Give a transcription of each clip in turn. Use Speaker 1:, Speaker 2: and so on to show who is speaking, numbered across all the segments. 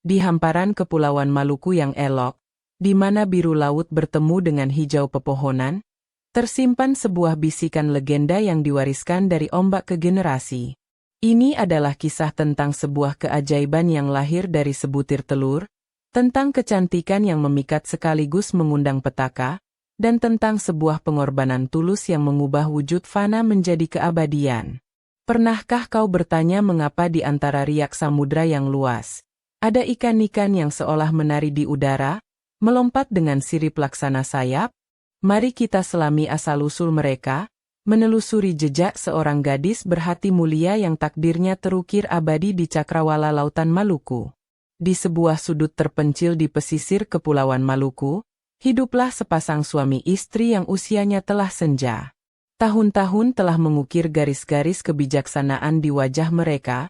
Speaker 1: Di hamparan Kepulauan Maluku yang elok, di mana biru laut bertemu dengan hijau pepohonan, tersimpan sebuah bisikan legenda yang diwariskan dari ombak ke generasi. Ini adalah kisah tentang sebuah keajaiban yang lahir dari sebutir telur, tentang kecantikan yang memikat sekaligus mengundang petaka, dan tentang sebuah pengorbanan tulus yang mengubah wujud fana menjadi keabadian. Pernahkah kau bertanya mengapa di antara riak samudra yang luas, ada ikan-ikan yang seolah menari di udara, melompat dengan sirip laksana sayap? Mari kita selami asal-usul mereka, menelusuri jejak seorang gadis berhati mulia yang takdirnya terukir abadi di cakrawala lautan Maluku. Di sebuah sudut terpencil di pesisir Kepulauan Maluku, hiduplah sepasang suami istri yang usianya telah senja. Tahun-tahun telah mengukir garis-garis kebijaksanaan di wajah mereka,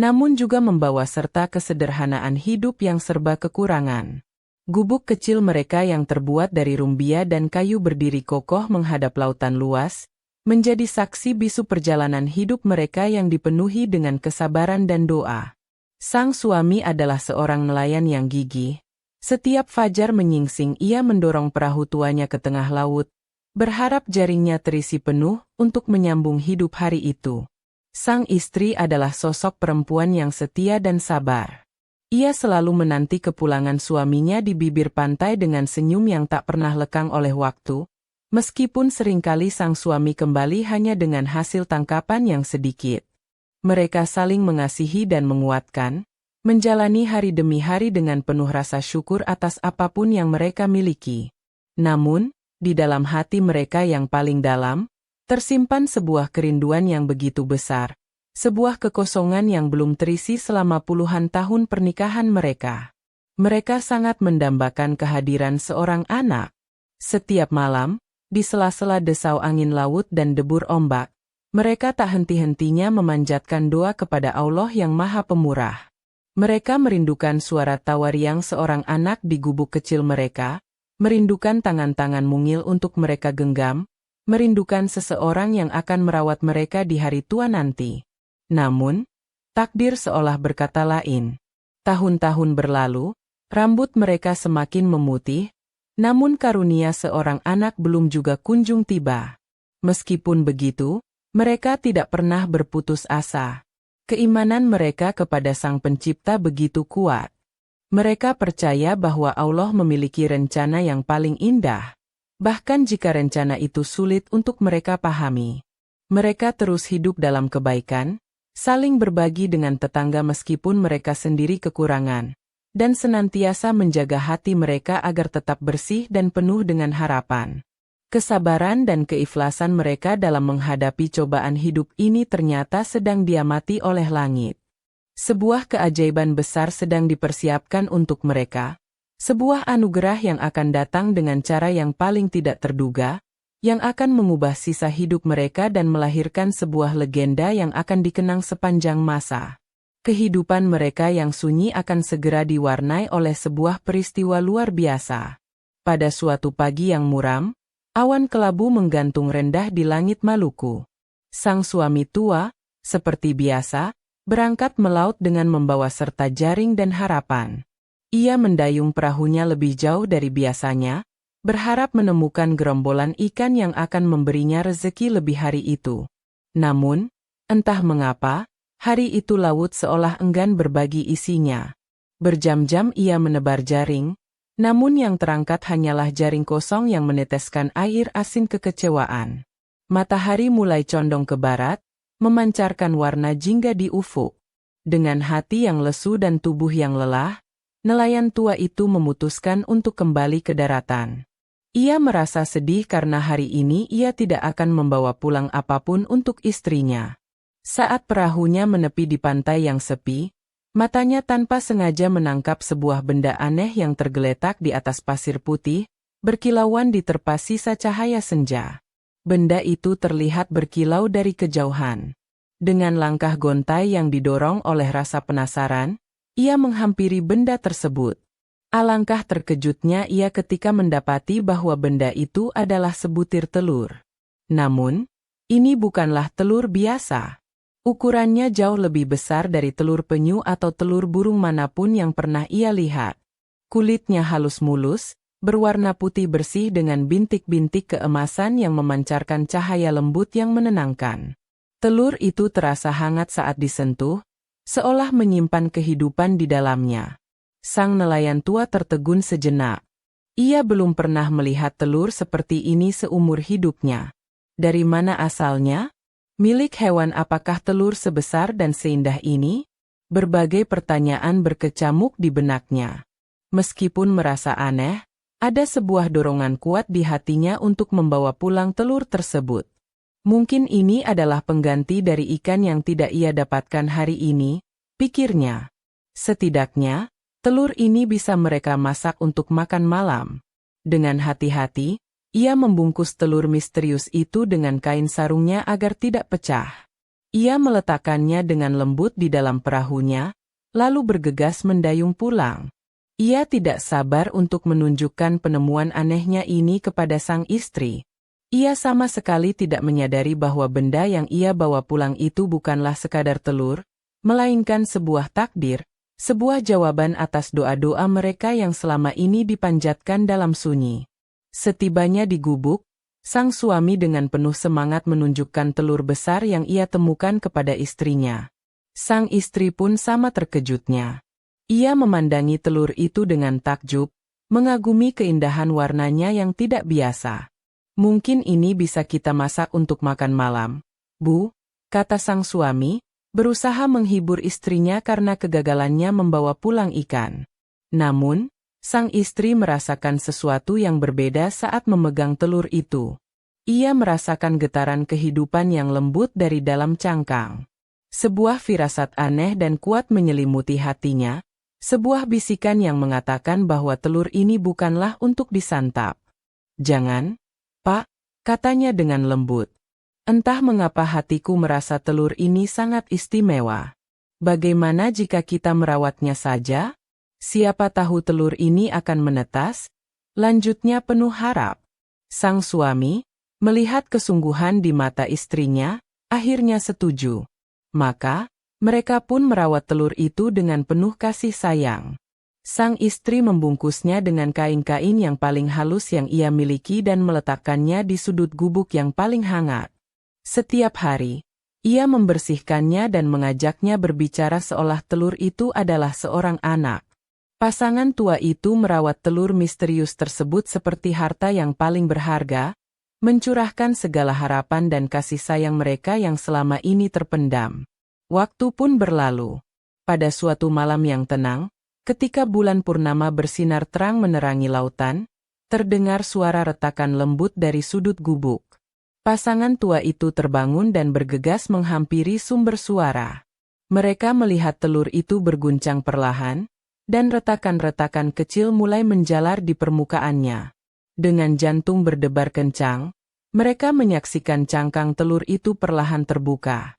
Speaker 1: namun juga membawa serta kesederhanaan hidup yang serba kekurangan. Gubuk kecil mereka yang terbuat dari rumbia dan kayu berdiri kokoh menghadap lautan luas, menjadi saksi bisu perjalanan hidup mereka yang dipenuhi dengan kesabaran dan doa. Sang suami adalah seorang nelayan yang gigih. Setiap fajar menyingsing ia mendorong perahu tuanya ke tengah laut, berharap jaringnya terisi penuh untuk menyambung hidup hari itu. Sang istri adalah sosok perempuan yang setia dan sabar. Ia selalu menanti kepulangan suaminya di bibir pantai dengan senyum yang tak pernah lekang oleh waktu, meskipun seringkali sang suami kembali hanya dengan hasil tangkapan yang sedikit. Mereka saling mengasihi dan menguatkan, menjalani hari demi hari dengan penuh rasa syukur atas apapun yang mereka miliki. Namun, di dalam hati mereka yang paling dalam, tersimpan sebuah kerinduan yang begitu besar, sebuah kekosongan yang belum terisi selama puluhan tahun pernikahan mereka. Mereka sangat mendambakan kehadiran seorang anak. Setiap malam, di sela-sela desau angin laut dan debur ombak, mereka tak henti-hentinya memanjatkan doa kepada Allah yang Maha Pemurah. Mereka merindukan suara tawa riang seorang anak di gubuk kecil mereka, merindukan tangan-tangan mungil untuk mereka genggam, merindukan seseorang yang akan merawat mereka di hari tua nanti. Namun, takdir seolah berkata lain. Tahun-tahun berlalu, rambut mereka semakin memutih, namun karunia seorang anak belum juga kunjung tiba. Meskipun begitu, mereka tidak pernah berputus asa. Keimanan mereka kepada Sang Pencipta begitu kuat. Mereka percaya bahwa Allah memiliki rencana yang paling indah. Bahkan jika rencana itu sulit untuk mereka pahami. Mereka terus hidup dalam kebaikan, saling berbagi dengan tetangga meskipun mereka sendiri kekurangan, dan senantiasa menjaga hati mereka agar tetap bersih dan penuh dengan harapan. Kesabaran dan keikhlasan mereka dalam menghadapi cobaan hidup ini ternyata sedang diamati oleh langit. Sebuah keajaiban besar sedang dipersiapkan untuk mereka. Sebuah anugerah yang akan datang dengan cara yang paling tidak terduga, yang akan mengubah sisa hidup mereka dan melahirkan sebuah legenda yang akan dikenang sepanjang masa. Kehidupan mereka yang sunyi akan segera diwarnai oleh sebuah peristiwa luar biasa. Pada suatu pagi yang muram, awan kelabu menggantung rendah di langit Maluku. Sang suami tua, seperti biasa, berangkat melaut dengan membawa serta jaring dan harapan. Ia mendayung perahunya lebih jauh dari biasanya, berharap menemukan gerombolan ikan yang akan memberinya rezeki lebih hari itu. Namun, entah mengapa, hari itu laut seolah enggan berbagi isinya. Berjam-jam ia menebar jaring, namun yang terangkat hanyalah jaring kosong yang meneteskan air asin kekecewaan. Matahari mulai condong ke barat, memancarkan warna jingga di ufuk. Dengan hati yang lesu dan tubuh yang lelah, nelayan tua itu memutuskan untuk kembali ke daratan. Ia merasa sedih karena hari ini ia tidak akan membawa pulang apapun untuk istrinya. Saat perahunya menepi di pantai yang sepi, matanya tanpa sengaja menangkap sebuah benda aneh yang tergeletak di atas pasir putih, berkilauan diterpa sisa cahaya senja. Benda itu terlihat berkilau dari kejauhan. Dengan langkah gontai yang didorong oleh rasa penasaran, ia menghampiri benda tersebut. Alangkah terkejutnya ia ketika mendapati bahwa benda itu adalah sebutir telur. Namun, ini bukanlah telur biasa. Ukurannya jauh lebih besar dari telur penyu atau telur burung manapun yang pernah ia lihat. Kulitnya halus mulus, berwarna putih bersih dengan bintik-bintik keemasan yang memancarkan cahaya lembut yang menenangkan. Telur itu terasa hangat saat disentuh, seolah menyimpan kehidupan di dalamnya. Sang nelayan tua tertegun sejenak. Ia belum pernah melihat telur seperti ini seumur hidupnya. Dari mana asalnya? Milik hewan apakah telur sebesar dan seindah ini? Berbagai pertanyaan berkecamuk di benaknya. Meskipun merasa aneh, ada sebuah dorongan kuat di hatinya untuk membawa pulang telur tersebut. Mungkin ini adalah pengganti dari ikan yang tidak ia dapatkan hari ini, pikirnya. Setidaknya, telur ini bisa mereka masak untuk makan malam. Dengan hati-hati, ia membungkus telur misterius itu dengan kain sarungnya agar tidak pecah. Ia meletakkannya dengan lembut di dalam perahunya, lalu bergegas mendayung pulang. Ia tidak sabar untuk menunjukkan penemuan anehnya ini kepada sang istri. Ia sama sekali tidak menyadari bahwa benda yang ia bawa pulang itu bukanlah sekadar telur, melainkan sebuah takdir, sebuah jawaban atas doa-doa mereka yang selama ini dipanjatkan dalam sunyi. Setibanya di gubuk, sang suami dengan penuh semangat menunjukkan telur besar yang ia temukan kepada istrinya. Sang istri pun sama terkejutnya. Ia memandangi telur itu dengan takjub, mengagumi keindahan warnanya yang tidak biasa. Mungkin ini bisa kita masak untuk makan malam, Bu, kata sang suami, berusaha menghibur istrinya karena kegagalannya membawa pulang ikan. Namun, sang istri merasakan sesuatu yang berbeda saat memegang telur itu. Ia merasakan getaran kehidupan yang lembut dari dalam cangkang. Sebuah firasat aneh dan kuat menyelimuti hatinya, sebuah bisikan yang mengatakan bahwa telur ini bukanlah untuk disantap. Jangan, Pak, katanya dengan lembut. Entah mengapa hatiku merasa telur ini sangat istimewa. Bagaimana jika kita merawatnya saja? Siapa tahu telur ini akan menetas? Lanjutnya penuh harap. Sang suami, melihat kesungguhan di mata istrinya, akhirnya setuju. Maka, mereka pun merawat telur itu dengan penuh kasih sayang. Sang istri membungkusnya dengan kain-kain yang paling halus yang ia miliki dan meletakkannya di sudut gubuk yang paling hangat. Setiap hari, ia membersihkannya dan mengajaknya berbicara seolah telur itu adalah seorang anak. Pasangan tua itu merawat telur misterius tersebut seperti harta yang paling berharga, mencurahkan segala harapan dan kasih sayang mereka yang selama ini terpendam. Waktu pun berlalu. Pada suatu malam yang tenang, ketika bulan purnama bersinar terang menerangi lautan, terdengar suara retakan lembut dari sudut gubuk. Pasangan tua itu terbangun dan bergegas menghampiri sumber suara. Mereka melihat telur itu berguncang perlahan, dan retakan-retakan kecil mulai menjalar di permukaannya. Dengan jantung berdebar kencang, mereka menyaksikan cangkang telur itu perlahan terbuka.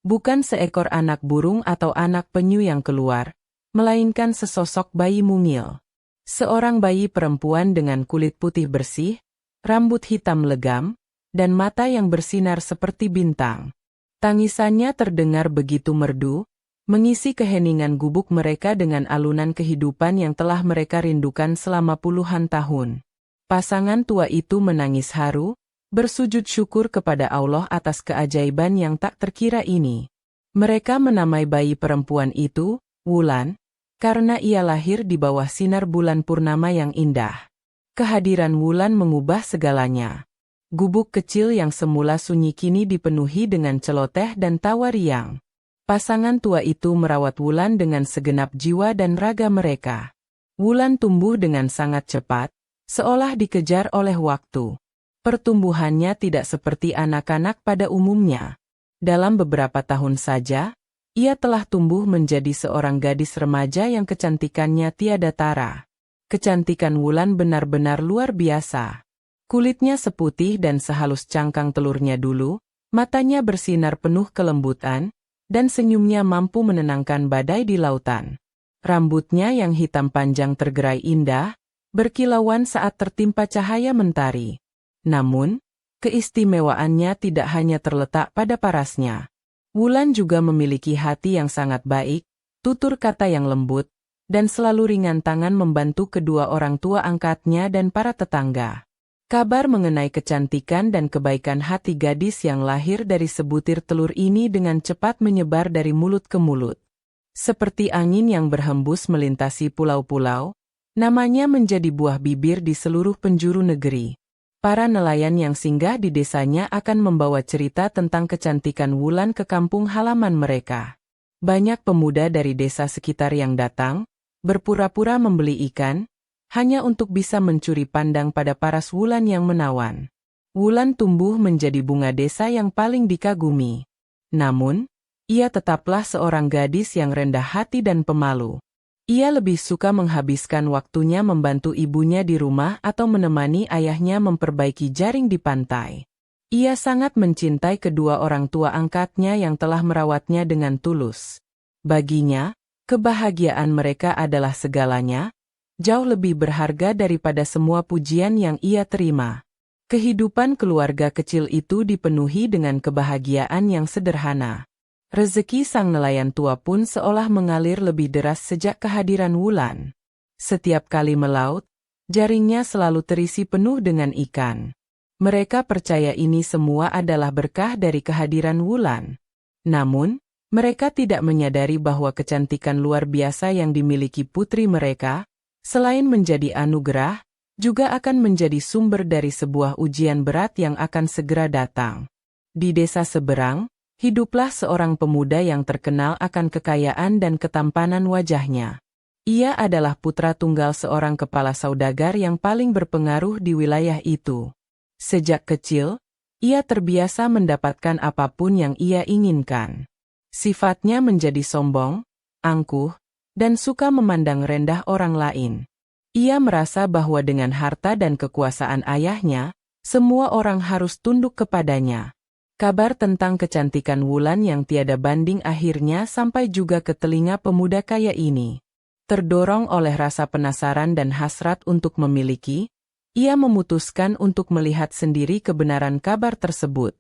Speaker 1: Bukan seekor anak burung atau anak penyu yang keluar, melainkan sesosok bayi mungil. Seorang bayi perempuan dengan kulit putih bersih, rambut hitam legam, dan mata yang bersinar seperti bintang. Tangisannya terdengar begitu merdu, mengisi keheningan gubuk mereka dengan alunan kehidupan yang telah mereka rindukan selama puluhan tahun. Pasangan tua itu menangis haru, bersujud syukur kepada Allah atas keajaiban yang tak terkira ini. Mereka menamai bayi perempuan itu, Wulan, karena ia lahir di bawah sinar bulan purnama yang indah. Kehadiran Wulan mengubah segalanya. Gubuk kecil yang semula sunyi kini dipenuhi dengan celoteh dan tawa riang. Pasangan tua itu merawat Wulan dengan segenap jiwa dan raga mereka. Wulan tumbuh dengan sangat cepat, seolah dikejar oleh waktu. Pertumbuhannya tidak seperti anak-anak pada umumnya. Dalam beberapa tahun saja, ia telah tumbuh menjadi seorang gadis remaja yang kecantikannya tiada tara. Kecantikan Wulan benar-benar luar biasa. Kulitnya seputih dan sehalus cangkang telurnya dulu, matanya bersinar penuh kelembutan, dan senyumnya mampu menenangkan badai di lautan. Rambutnya yang hitam panjang tergerai indah, berkilauan saat tertimpa cahaya mentari. Namun, keistimewaannya tidak hanya terletak pada parasnya. Wulan juga memiliki hati yang sangat baik, tutur kata yang lembut, dan selalu ringan tangan membantu kedua orang tua angkatnya dan para tetangga. Kabar mengenai kecantikan dan kebaikan hati gadis yang lahir dari sebutir telur ini dengan cepat menyebar dari mulut ke mulut. Seperti angin yang berhembus melintasi pulau-pulau, namanya menjadi buah bibir di seluruh penjuru negeri. Para nelayan yang singgah di desanya akan membawa cerita tentang kecantikan Wulan ke kampung halaman mereka. Banyak pemuda dari desa sekitar yang datang, berpura-pura membeli ikan, hanya untuk bisa mencuri pandang pada paras Wulan yang menawan. Wulan tumbuh menjadi bunga desa yang paling dikagumi. Namun, ia tetaplah seorang gadis yang rendah hati dan pemalu. Ia lebih suka menghabiskan waktunya membantu ibunya di rumah atau menemani ayahnya memperbaiki jaring di pantai. Ia sangat mencintai kedua orang tua angkatnya yang telah merawatnya dengan tulus. Baginya, kebahagiaan mereka adalah segalanya, jauh lebih berharga daripada semua pujian yang ia terima. Kehidupan keluarga kecil itu dipenuhi dengan kebahagiaan yang sederhana. Rezeki sang nelayan tua pun seolah mengalir lebih deras sejak kehadiran Wulan. Setiap kali melaut, jaringnya selalu terisi penuh dengan ikan. Mereka percaya ini semua adalah berkah dari kehadiran Wulan. Namun, mereka tidak menyadari bahwa kecantikan luar biasa yang dimiliki putri mereka, selain menjadi anugerah, juga akan menjadi sumber dari sebuah ujian berat yang akan segera datang. Di desa seberang, hiduplah seorang pemuda yang terkenal akan kekayaan dan ketampanan wajahnya. Ia adalah putra tunggal seorang kepala saudagar yang paling berpengaruh di wilayah itu. Sejak kecil, ia terbiasa mendapatkan apapun yang ia inginkan. Sifatnya menjadi sombong, angkuh, dan suka memandang rendah orang lain. Ia merasa bahwa dengan harta dan kekuasaan ayahnya, semua orang harus tunduk kepadanya. Kabar tentang kecantikan Wulan yang tiada banding akhirnya sampai juga ke telinga pemuda kaya ini. Terdorong oleh rasa penasaran dan hasrat untuk memiliki, ia memutuskan untuk melihat sendiri kebenaran kabar tersebut.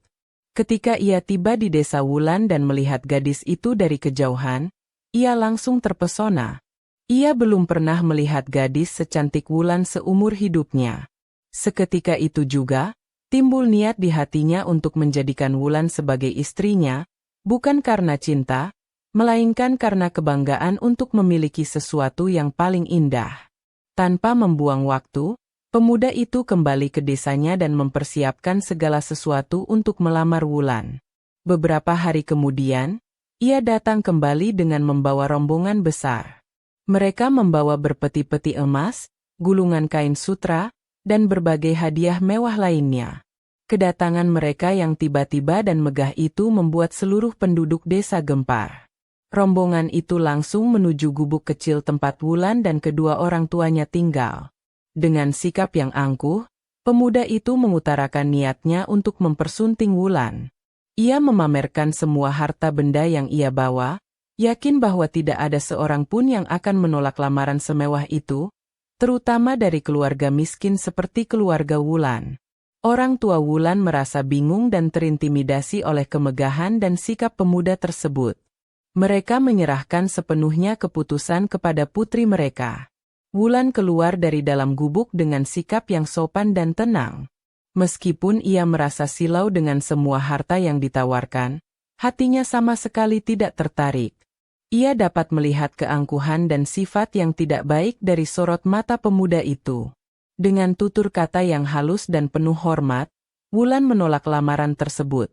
Speaker 1: Ketika ia tiba di desa Wulan dan melihat gadis itu dari kejauhan, ia langsung terpesona. Ia belum pernah melihat gadis secantik Wulan seumur hidupnya. Seketika itu juga, timbul niat di hatinya untuk menjadikan Wulan sebagai istrinya, bukan karena cinta, melainkan karena kebanggaan untuk memiliki sesuatu yang paling indah. Tanpa membuang waktu, pemuda itu kembali ke desanya dan mempersiapkan segala sesuatu untuk melamar Wulan. Beberapa hari kemudian, ia datang kembali dengan membawa rombongan besar. Mereka membawa berpeti-peti emas, gulungan kain sutra, dan berbagai hadiah mewah lainnya. Kedatangan mereka yang tiba-tiba dan megah itu membuat seluruh penduduk desa gempar. Rombongan itu langsung menuju gubuk kecil tempat Wulan dan kedua orang tuanya tinggal. Dengan sikap yang angkuh, pemuda itu mengutarakan niatnya untuk mempersunting Wulan. Ia memamerkan semua harta benda yang ia bawa, yakin bahwa tidak ada seorang pun yang akan menolak lamaran semewah itu, terutama dari keluarga miskin seperti keluarga Wulan. Orang tua Wulan merasa bingung dan terintimidasi oleh kemegahan dan sikap pemuda tersebut. Mereka menyerahkan sepenuhnya keputusan kepada putri mereka. Wulan keluar dari dalam gubuk dengan sikap yang sopan dan tenang. Meskipun ia merasa silau dengan semua harta yang ditawarkan, hatinya sama sekali tidak tertarik. Ia dapat melihat keangkuhan dan sifat yang tidak baik dari sorot mata pemuda itu. Dengan tutur kata yang halus dan penuh hormat, Wulan menolak lamaran tersebut.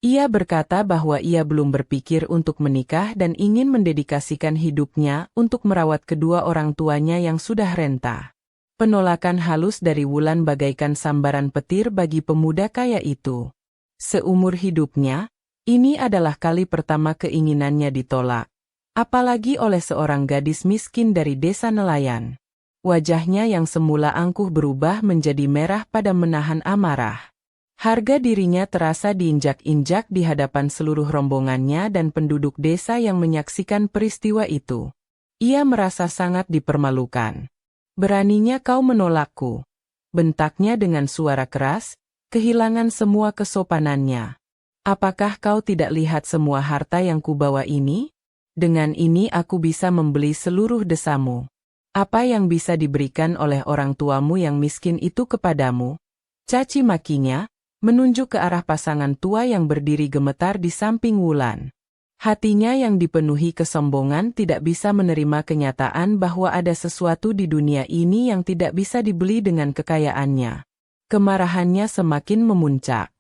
Speaker 1: Ia berkata bahwa ia belum berpikir untuk menikah dan ingin mendedikasikan hidupnya untuk merawat kedua orang tuanya yang sudah renta. Penolakan halus dari Wulan bagaikan sambaran petir bagi pemuda kaya itu. Seumur hidupnya, ini adalah kali pertama keinginannya ditolak. Apalagi oleh seorang gadis miskin dari desa nelayan. Wajahnya yang semula angkuh berubah menjadi merah pada menahan amarah. Harga dirinya terasa diinjak-injak di hadapan seluruh rombongannya dan penduduk desa yang menyaksikan peristiwa itu. Ia merasa sangat dipermalukan. "Beraninya kau menolakku," bentaknya dengan suara keras, kehilangan semua kesopanannya. Apakah kau tidak lihat semua harta yang kubawa ini? Dengan ini aku bisa membeli seluruh desamu. Apa yang bisa diberikan oleh orang tuamu yang miskin itu kepadamu? Caci makinya, menunjuk ke arah pasangan tua yang berdiri gemetar di samping Wulan. Hatinya yang dipenuhi kesombongan tidak bisa menerima kenyataan bahwa ada sesuatu di dunia ini yang tidak bisa dibeli dengan kekayaannya. Kemarahannya semakin memuncak.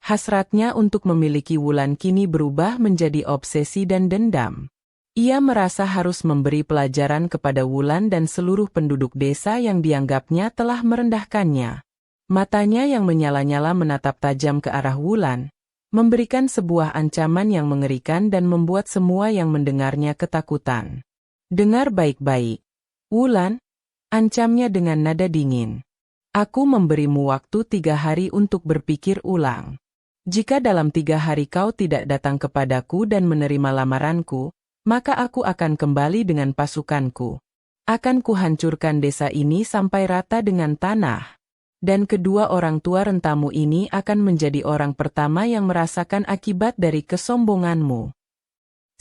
Speaker 1: Hasratnya untuk memiliki Wulan kini berubah menjadi obsesi dan dendam. Ia merasa harus memberi pelajaran kepada Wulan dan seluruh penduduk desa yang dianggapnya telah merendahkannya. Matanya yang menyala-nyala menatap tajam ke arah Wulan, memberikan sebuah ancaman yang mengerikan dan membuat semua yang mendengarnya ketakutan. Dengar baik-baik, Wulan, ancamnya dengan nada dingin. Aku memberimu waktu 3 hari untuk berpikir ulang. Jika dalam 3 hari kau tidak datang kepadaku dan menerima lamaranku, maka aku akan kembali dengan pasukanku. Akan kuhancurkan desa ini sampai rata dengan tanah. Dan kedua orang tua rentamu ini akan menjadi orang pertama yang merasakan akibat dari kesombonganmu.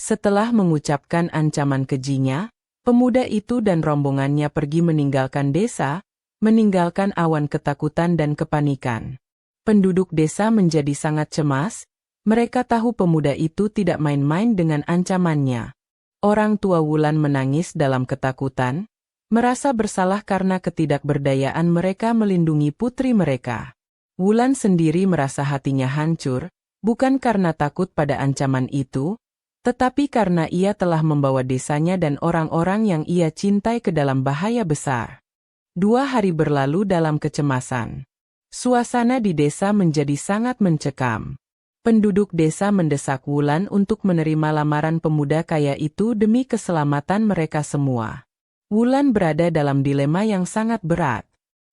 Speaker 1: Setelah mengucapkan ancaman kejinya, pemuda itu dan rombongannya pergi meninggalkan desa, meninggalkan awan ketakutan dan kepanikan. Penduduk desa menjadi sangat cemas. Mereka tahu pemuda itu tidak main-main dengan ancamannya. Orang tua Wulan menangis dalam ketakutan, merasa bersalah karena ketidakberdayaan mereka melindungi putri mereka. Wulan sendiri merasa hatinya hancur, bukan karena takut pada ancaman itu, tetapi karena ia telah membawa desanya dan orang-orang yang ia cintai ke dalam bahaya besar. 2 hari berlalu dalam kecemasan. Suasana di desa menjadi sangat mencekam. Penduduk desa mendesak Wulan untuk menerima lamaran pemuda kaya itu demi keselamatan mereka semua. Wulan berada dalam dilema yang sangat berat.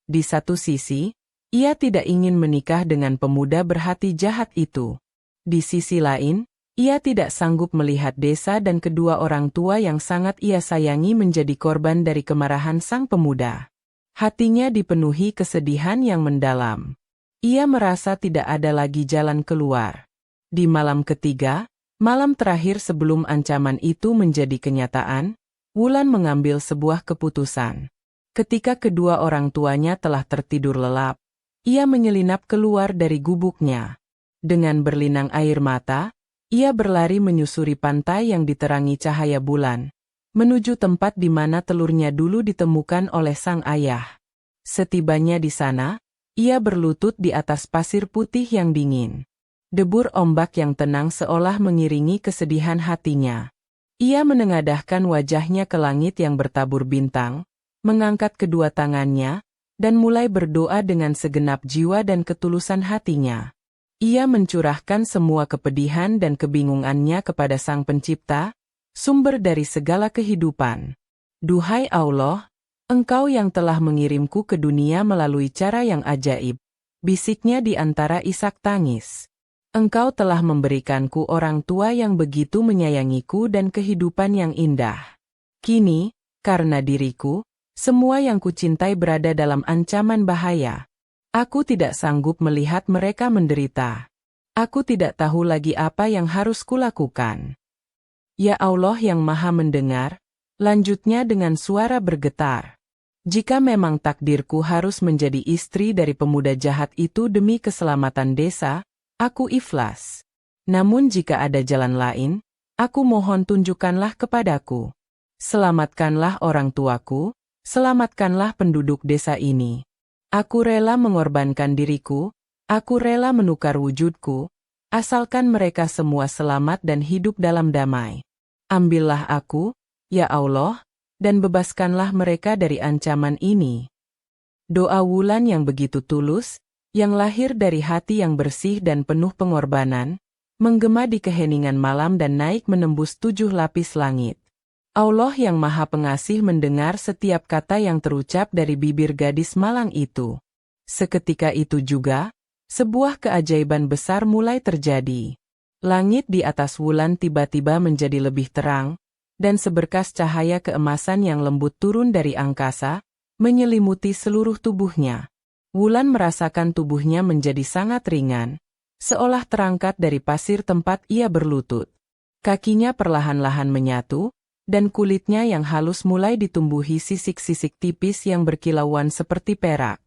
Speaker 1: Di satu sisi, ia tidak ingin menikah dengan pemuda berhati jahat itu. Di sisi lain, ia tidak sanggup melihat desa dan kedua orang tua yang sangat ia sayangi menjadi korban dari kemarahan sang pemuda. Hatinya dipenuhi kesedihan yang mendalam. Ia merasa tidak ada lagi jalan keluar. Di malam ketiga, malam terakhir sebelum ancaman itu menjadi kenyataan, Wulan mengambil sebuah keputusan. Ketika kedua orang tuanya telah tertidur lelap, ia menyelinap keluar dari gubuknya. Dengan berlinang air mata, ia berlari menyusuri pantai yang diterangi cahaya bulan, menuju tempat di mana telurnya dulu ditemukan oleh sang ayah. Setibanya di sana, ia berlutut di atas pasir putih yang dingin. Debur ombak yang tenang seolah mengiringi kesedihan hatinya. Ia menengadahkan wajahnya ke langit yang bertabur bintang, mengangkat kedua tangannya, dan mulai berdoa dengan segenap jiwa dan ketulusan hatinya. Ia mencurahkan semua kepedihan dan kebingungannya kepada Sang Pencipta, sumber dari segala kehidupan. Duhai Allah, Engkau yang telah mengirimku ke dunia melalui cara yang ajaib, bisiknya di antara isak tangis. Engkau telah memberikanku orang tua yang begitu menyayangiku dan kehidupan yang indah. Kini, karena diriku, semua yang kucintai berada dalam ancaman bahaya. Aku tidak sanggup melihat mereka menderita. Aku tidak tahu lagi apa yang harus kulakukan. Ya Allah yang Maha Mendengar, lanjutnya dengan suara bergetar. Jika memang takdirku harus menjadi istri dari pemuda jahat itu demi keselamatan desa, aku ikhlas. Namun jika ada jalan lain, aku mohon tunjukkanlah kepadaku. Selamatkanlah orang tuaku, selamatkanlah penduduk desa ini. Aku rela mengorbankan diriku, aku rela menukar wujudku, asalkan mereka semua selamat dan hidup dalam damai. Ambillah aku, ya Allah, dan bebaskanlah mereka dari ancaman ini. Doa Wulan yang begitu tulus, yang lahir dari hati yang bersih dan penuh pengorbanan, menggema di keheningan malam dan naik menembus 7 lapis langit. Allah yang Maha Pengasih mendengar setiap kata yang terucap dari bibir gadis malang itu. Seketika itu juga, sebuah keajaiban besar mulai terjadi. Langit di atas Wulan tiba-tiba menjadi lebih terang, dan seberkas cahaya keemasan yang lembut turun dari angkasa, menyelimuti seluruh tubuhnya. Wulan merasakan tubuhnya menjadi sangat ringan, seolah terangkat dari pasir tempat ia berlutut. Kakinya perlahan-lahan menyatu, dan kulitnya yang halus mulai ditumbuhi sisik-sisik tipis yang berkilauan seperti perak.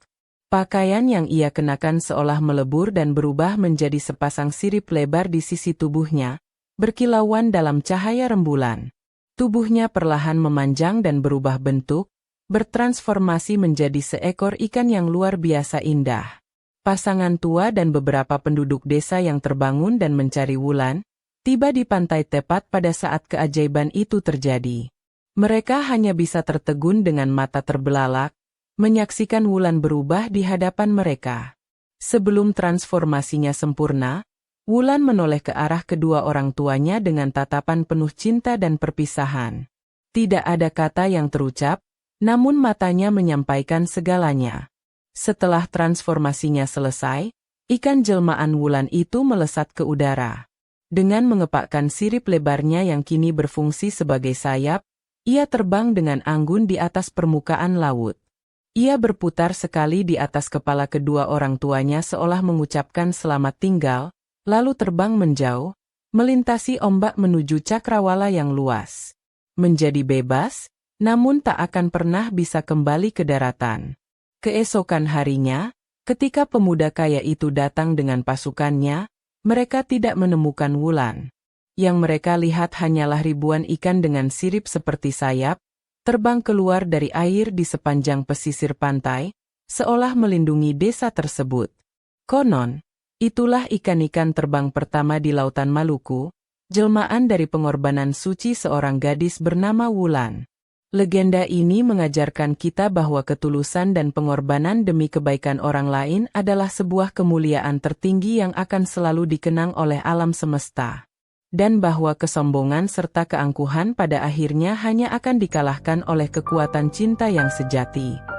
Speaker 1: Pakaian yang ia kenakan seolah melebur dan berubah menjadi sepasang sirip lebar di sisi tubuhnya, berkilauan dalam cahaya rembulan. Tubuhnya perlahan memanjang dan berubah bentuk, bertransformasi menjadi seekor ikan yang luar biasa indah. Pasangan tua dan beberapa penduduk desa yang terbangun dan mencari Wulan, tiba di pantai tepat pada saat keajaiban itu terjadi. Mereka hanya bisa tertegun dengan mata terbelalak, menyaksikan Wulan berubah di hadapan mereka. Sebelum transformasinya sempurna, Wulan menoleh ke arah kedua orang tuanya dengan tatapan penuh cinta dan perpisahan. Tidak ada kata yang terucap, namun matanya menyampaikan segalanya. Setelah transformasinya selesai, ikan jelmaan Wulan itu melesat ke udara. Dengan mengepakkan sirip lebarnya yang kini berfungsi sebagai sayap, ia terbang dengan anggun di atas permukaan laut. Ia berputar sekali di atas kepala kedua orang tuanya seolah mengucapkan selamat tinggal, lalu terbang menjauh, melintasi ombak menuju cakrawala yang luas. Menjadi bebas, namun tak akan pernah bisa kembali ke daratan. Keesokan harinya, ketika pemuda kaya itu datang dengan pasukannya, mereka tidak menemukan Wulan. Yang mereka lihat hanyalah ribuan ikan dengan sirip seperti sayap, terbang keluar dari air di sepanjang pesisir pantai, seolah melindungi desa tersebut. Konon, itulah ikan-ikan terbang pertama di Lautan Maluku, jelmaan dari pengorbanan suci seorang gadis bernama Wulan. Legenda ini mengajarkan kita bahwa ketulusan dan pengorbanan demi kebaikan orang lain adalah sebuah kemuliaan tertinggi yang akan selalu dikenang oleh alam semesta. Dan bahwa kesombongan serta keangkuhan pada akhirnya hanya akan dikalahkan oleh kekuatan cinta yang sejati.